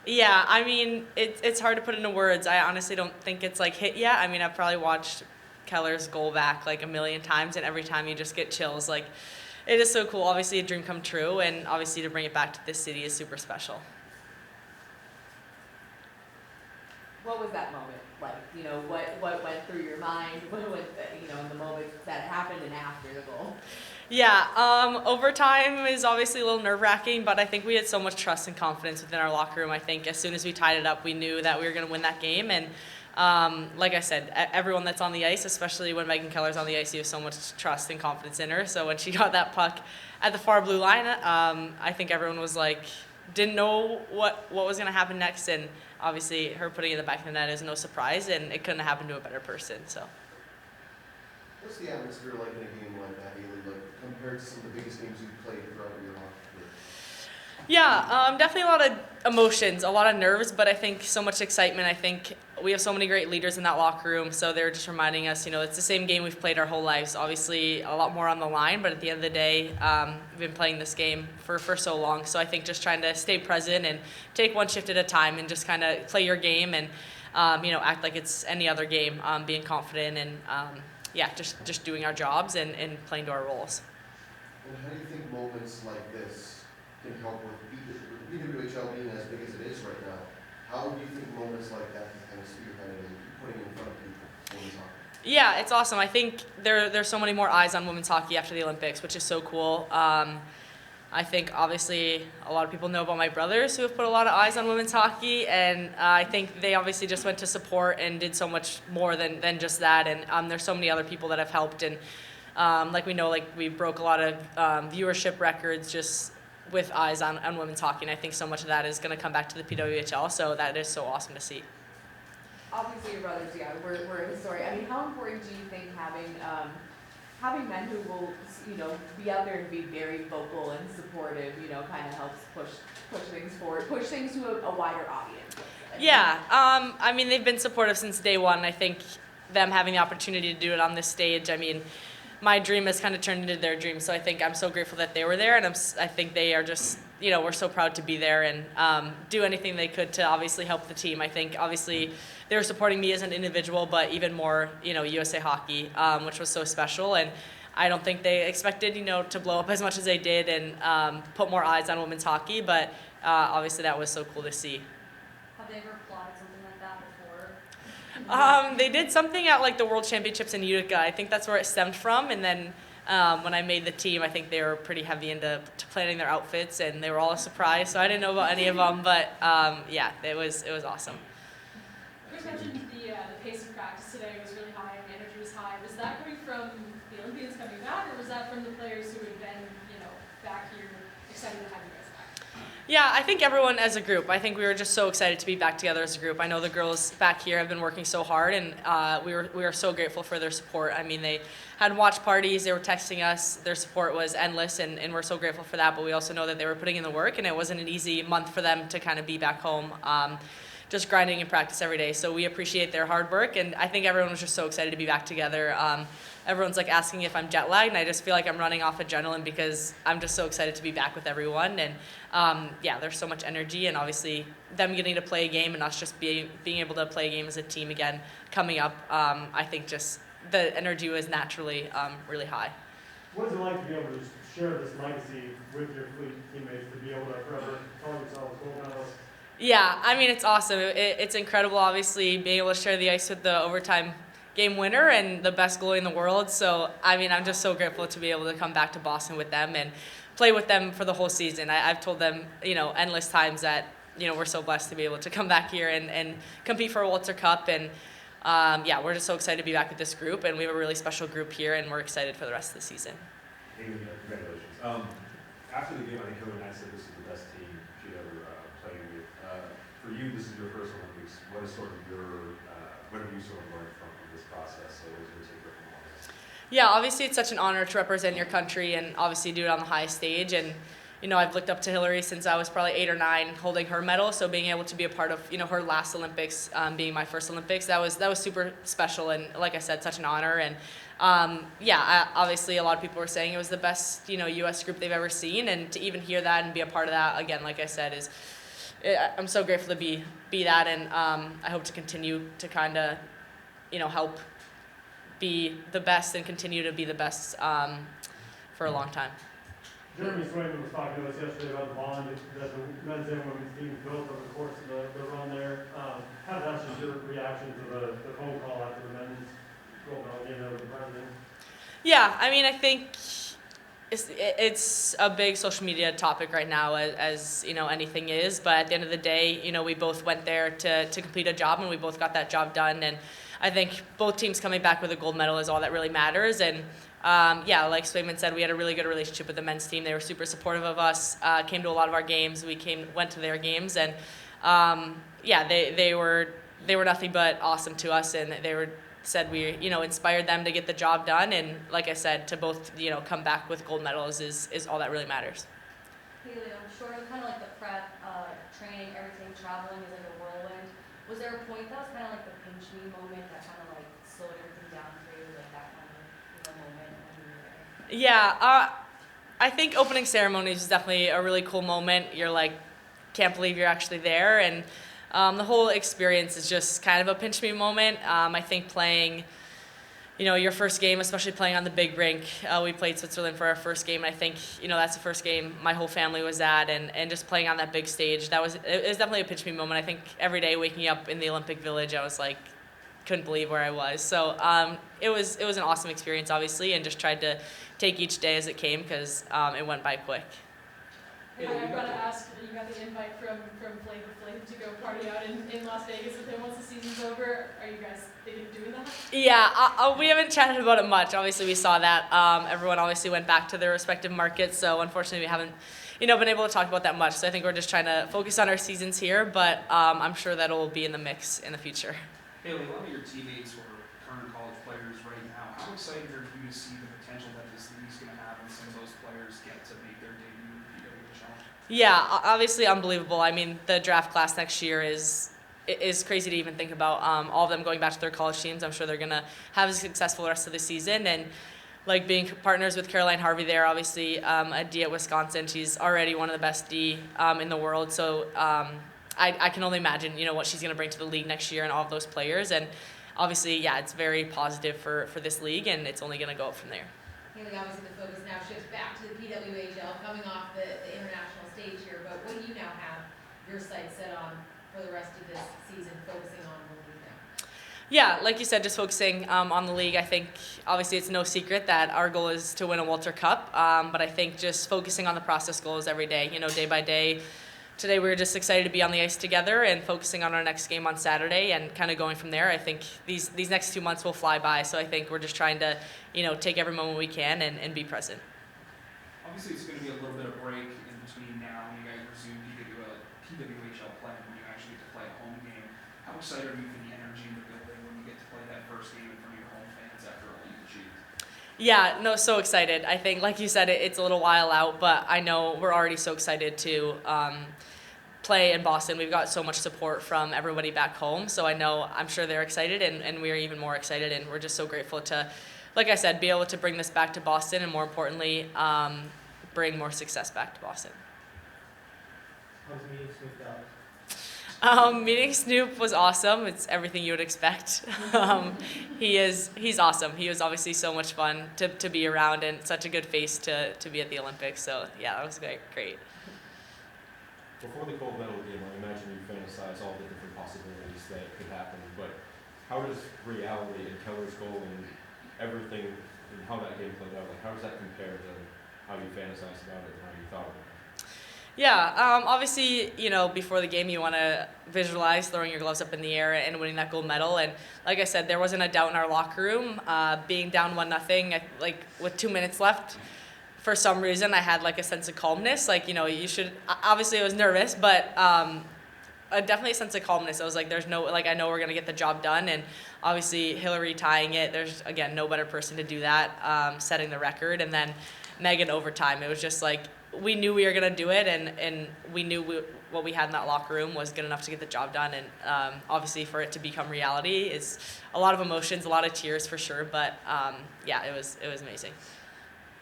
Yeah, I mean, it's hard to put into words. I honestly don't think it's like hit yet. I mean, I've probably watched Keller's goal back like a million times, and every time you just get chills. Like, it is so cool. Obviously, a dream come true, and obviously to bring it back to this city is super special. What was that moment like? What went through your mind? What went, in the moment that happened and after the goal? Yeah, overtime is obviously a little nerve-wracking, but I think we had so much trust and confidence within our locker room. I think as soon as we tied it up, we knew that we were going to win that game. And like I said, everyone that's on the ice, especially when Megan Keller's on the ice, you have so much trust and confidence in her. So when she got that puck at the far blue line, I think everyone was like, didn't know what was going to happen next. And obviously, her putting it in the back of the net is no surprise, and it couldn't have happened to a better person. So. What's the atmosphere like in a game like that, Haley, like compared to some of the biggest games you've played throughout your hockey career? Yeah, definitely a lot of emotions, a lot of nerves, but I think so much excitement. I think we have so many great leaders in that locker room, so they're just reminding us, it's the same game we've played our whole lives. Obviously, a lot more on the line, but at the end of the day, we've been playing this game for so long. So I think just trying to stay present and take one shift at a time and just kind of play your game and, act like it's any other game, being confident and, just doing our jobs and playing to our roles. And how do you think moments like this can help with BWHL being as big as it is right now? How do you think moments like that can kind of spearhead it and putting it in front of people when we talk? Yeah, it's awesome. I think there's so many more eyes on women's hockey after the Olympics, which is so cool. I think obviously a lot of people know about my brothers who have put a lot of eyes on women's hockey, and I think they obviously just went to support and did so much more than just that. And there's so many other people that have helped, and we broke a lot of viewership records just with eyes on women's hockey, and I think so much of that is going to come back to the PWHL, so that is so awesome to see. Obviously, your brothers, were a story. I mean, how important do you think having men who will, be out there and be very vocal and supportive, kind of helps push things forward, push things to a wider audience? Yeah, I mean, they've been supportive since day one. I think them having the opportunity to do it on this stage, I mean, my dream has kind of turned into their dream. So I think I'm so grateful that they were there, and I think they are just, we're so proud to be there and do anything they could to obviously help the team. I think obviously they were supporting me as an individual, but even more, USA Hockey, which was so special. And I don't think they expected, to blow up as much as they did and put more eyes on women's hockey. But obviously that was so cool to see. Have they ever plotted something like that before? They did something at like the World Championships in Utica. I think that's where it stemmed from. And then when I made the team, I think they were pretty heavy into planning their outfits, and they were all a surprise. So I didn't know about any of them, but it was awesome. Chris mentioned the pace of practice today was really high and the energy was high. Was that coming from the Olympians coming back, or was that from the players who had been, back here excited to have you guys back? Yeah, I think everyone as a group. I think we were just so excited to be back together as a group. I know the girls back here have been working so hard, and we were so grateful for their support. I mean, they had watch parties, they were texting us, their support was endless, and we're so grateful for that. But we also know that they were putting in the work, and it wasn't an easy month for them to kind of be back home. Just grinding in practice every day. So we appreciate their hard work, and I think everyone was just so excited to be back together. Everyone's like asking if I'm jet lagged, and I just feel like I'm running off adrenaline because I'm just so excited to be back with everyone. And there's so much energy, and obviously them getting to play a game and us just being able to play a game as a team again coming up. I think just the energy was naturally really high. What is it like to be able to share this legacy with your fleet teammates, to be able to forever call yourselves gold medalists? Yeah, I mean, it's awesome. It's incredible, obviously, being able to share the ice with the overtime game winner and the best goalie in the world. So, I mean, I'm just so grateful to be able to come back to Boston with them and play with them for the whole season. I've told them, endless times that, we're so blessed to be able to come back here and compete for a Walter Cup. And, we're just so excited to be back with this group. And we have a really special group here, and we're excited for the rest of the season. Hey, congratulations. After the game, I think Hillary and I said this is the best team she'd ever played with. For you, this is your first Olympics. What is sort of what have you sort of learned from this process? So what was your takeaway from all this? Yeah, obviously it's such an honor to represent your country and obviously do it on the highest stage. And, I've looked up to Hillary since I was probably 8 or 9 holding her medal. So being able to be a part of, her last Olympics, being my first Olympics, that was super special. And like I said, such an honor. And obviously a lot of people were saying it was the best, U.S. group they've ever seen. And to even hear that and be a part of that, again, like I said, I'm so grateful to be that, and I hope to continue to kind of, help be the best and continue to be the best for a long time. Jeremy Swayman was talking to us yesterday about the bond that the men's and women's teams built over the course of the run there. How did that your reaction to the phone call after the men's gold medal game there with the president? Yeah, I mean, I think it's a big social media topic right now, as anything is. But at the end of the day, we both went there to complete a job, and we both got that job done. And I think both teams coming back with a gold medal is all that really matters. And yeah, like Swayman said, we had a really good relationship with the men's team. They were super supportive of us. Came to a lot of our games. We went to their games, and yeah, they were nothing but awesome to us, and said we inspired them to get the job done. And like I said, to both come back with gold medals is all that really matters. Haley, I'm sure kind of like the prep, training, everything, traveling is like a whirlwind. Was there a point that was kind of like the pinch me moment that kind of like slowed everything down for you, like that kind of moment when you were there? Yeah, I think opening ceremonies is definitely a really cool moment. You're like, can't believe you're actually there, and the whole experience is just kind of a pinch me moment. I think playing, your first game, especially playing on the big rink. We played Switzerland for our first game, and I think, that's the first game my whole family was at, and just playing on that big stage, it was definitely a pinch me moment. I think every day waking up in the Olympic Village, I was like, couldn't believe where I was. So it was an awesome experience, obviously, and just tried to take each day as it came, because it went by quick. Hey, I've got to ask, you got the invite from Flavor Flav to go party out in Las Vegas with him once the season's over. Are you guys thinking of doing that? Yeah, we haven't chatted about it much. Obviously, we saw that. Everyone obviously went back to their respective markets, so unfortunately we haven't, been able to talk about that much. So I think we're just trying to focus on our seasons here, but I'm sure that'll be in the mix in the future. Haley, a lot of your teammates are current college players right now. How excited are you to see the potential that this league's going to have and some of those players get to make their debut in the PWHL? Yeah, obviously unbelievable. I mean, the draft class next year is crazy to even think about. All of them going back to their college teams. I'm sure they're gonna have a successful rest of the season, and like being partners with Caroline Harvey there, obviously a D at Wisconsin. She's already one of the best D in the world. So I can only imagine what she's gonna bring to the league next year and all of those players. And obviously, yeah, it's very positive for this league, and it's only gonna go up from there. Haley, obviously the focus now shifts back to the PWHL, coming off the international stage here, but what do you now have your sights set on for the rest of this season, focusing on the league now? Yeah, like you said, just focusing on the league. I think obviously it's no secret that our goal is to win a Walter Cup, but I think just focusing on the process goals every day, day by day. Today we were just excited to be on the ice together and focusing on our next game on Saturday and kind of going from there. I think these next 2 months will fly by, so I think we're just trying to take every moment we can and be present. Obviously, it's going to be a little bit of break in between now when you guys resume PWHL play and when you actually get to play a home game. How excited are you for the energy in the building when you get to play that first game in front of your home fans after all you've achieved? Yeah, no, so excited. I think, like you said, it's a little while out, but I know we're already so excited to play in Boston. We've got so much support from everybody back home, so I'm sure they're excited, and we're even more excited, and we're just so grateful to, like I said, be able to bring this back to Boston, and more importantly, bring more success back to Boston. How's meeting Snoop Dogg? Meeting Snoop was awesome. It's everything you would expect. He's awesome. He was obviously so much fun to be around, and such a good face to be at the Olympics. So yeah, that was great. Before the gold medal game, I imagine you fantasize all the different possibilities that could happen, but how does reality and Keller's goal and everything and how that game played out, how does that compare to how you fantasized about it and how you thought about it? Yeah, obviously, before the game you want to visualize throwing your gloves up in the air and winning that gold medal. And like I said, there wasn't a doubt in our locker room. Being down 1-0, like with 2 minutes left, for some reason I had like a sense of calmness. Like, you should, obviously I was nervous, but definitely a sense of calmness. I was like, there's no, like, I know we're going to get the job done. And obviously Hillary tying it, there's, again, no better person to do that, setting the record. And then Megan overtime. It was just like, we knew we were going to do it, and we knew what we had in that locker room was good enough to get the job done. And obviously for it to become reality is a lot of emotions, a lot of tears for sure. But yeah, it was amazing.